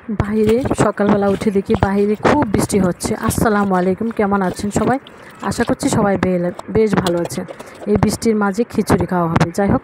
বাইরে সকালবেলা উঠে দেখি বাইরে খুব বৃষ্টি হচ্ছে। আসসালামু আলাইকুম, কেমন আছেন সবাই? আশা করছি সবাই বেশ ভালো আছে। এই বৃষ্টির মাঝে খিচুড়ি খাওয়া হবে। যাই হোক,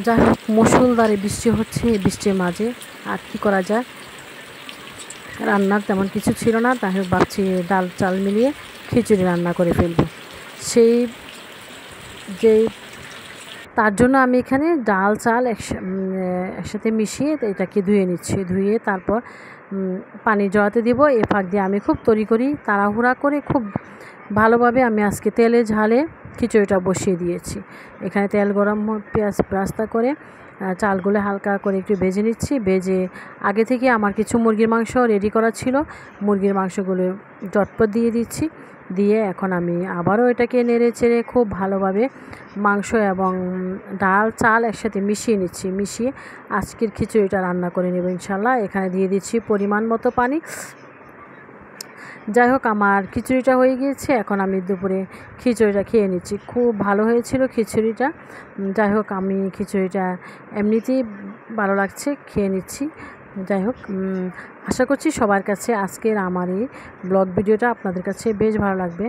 যাই হোক, মুষলধারে বৃষ্টি হচ্ছে। এই বৃষ্টির মাঝে আর কি করা যায়, রান্নার তেমন কিছু ছিল না। তাই হোক, ভাবছি ডাল চাল মিলিয়ে খিচুড়ি রান্না করে ফেলবো। সেই যে তার জন্য আমি এখানে ডাল চাল একসাথে মিশিয়ে এটাকে ধুয়ে নিচ্ছি। ধুয়ে তারপর পানি জড়াতে দিব। এ ফাঁক দিয়ে আমি খুব তড়িঘড়ি তাড়াহুড়া করে খুব ভালোভাবে আমি আজকে তেলে ঝালে খিচুড়িটা বসিয়ে দিয়েছি। এখানে তেল গরম পেঁয়াজ ব্রাস্তা করে চালগুলো হালকা করে একটু ভেজে নিচ্ছি। ভেজে আগে থেকে আমার কিছু মুরগির মাংস রেডি করা ছিল, মুরগির মাংসগুলো চটপট দিয়ে দিচ্ছি। দিয়ে এখন আমি আবারও এটাকে নেড়ে চেড়ে খুব ভালোভাবে মাংস এবং ডাল চাল একসাথে মিশিয়ে নিচ্ছি। মিশিয়ে আজকের খিচুড়িটা রান্না করে নেব ইনশাল্লাহ। এখানে দিয়ে দিচ্ছি পরিমাণ মতো পানি। যাই হোক, আমার খিচুড়িটা হয়ে গিয়েছে। এখন আমি দুপুরে খিচুড়িটা খেয়ে নিচ্ছি। খুব ভালো হয়েছিল খিচুড়িটা। যাই হোক, আমি খিচুড়িটা এমনিতেই ভালো লাগছে, খেয়ে নিচ্ছি। যাই হোক, আশা করছি সবার কাছে আজকের আমার এই ব্লগ ভিডিওটা আপনাদের কাছে বেশ ভালো লাগবে।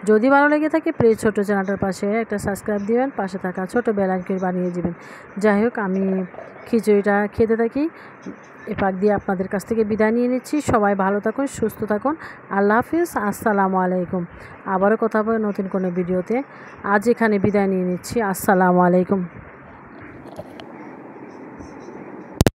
যদি ভালো লেগে থাকে প্লিজ ছোটো চ্যানেলটার পাশে একটা সাবস্ক্রাইব দিবেন, পাশে থাকা ছোটো বেল আইকন বানিয়ে দিবেন। যাই হোক, আমি খিচুড়িটা খেতে থাকি। এ পাক দিয়ে আপনাদের কাছ থেকে বিদায় নিয়ে নিচ্ছি। সবাই ভালো থাকুন, সুস্থ থাকুন। আল্লাহ হাফিজ, আসসালামু আলাইকুম। আবারও কথা হবে নতুন কোনো ভিডিওতে। আজ এখানে বিদায় নিয়ে নিচ্ছি। আসসালামু আলাইকুম।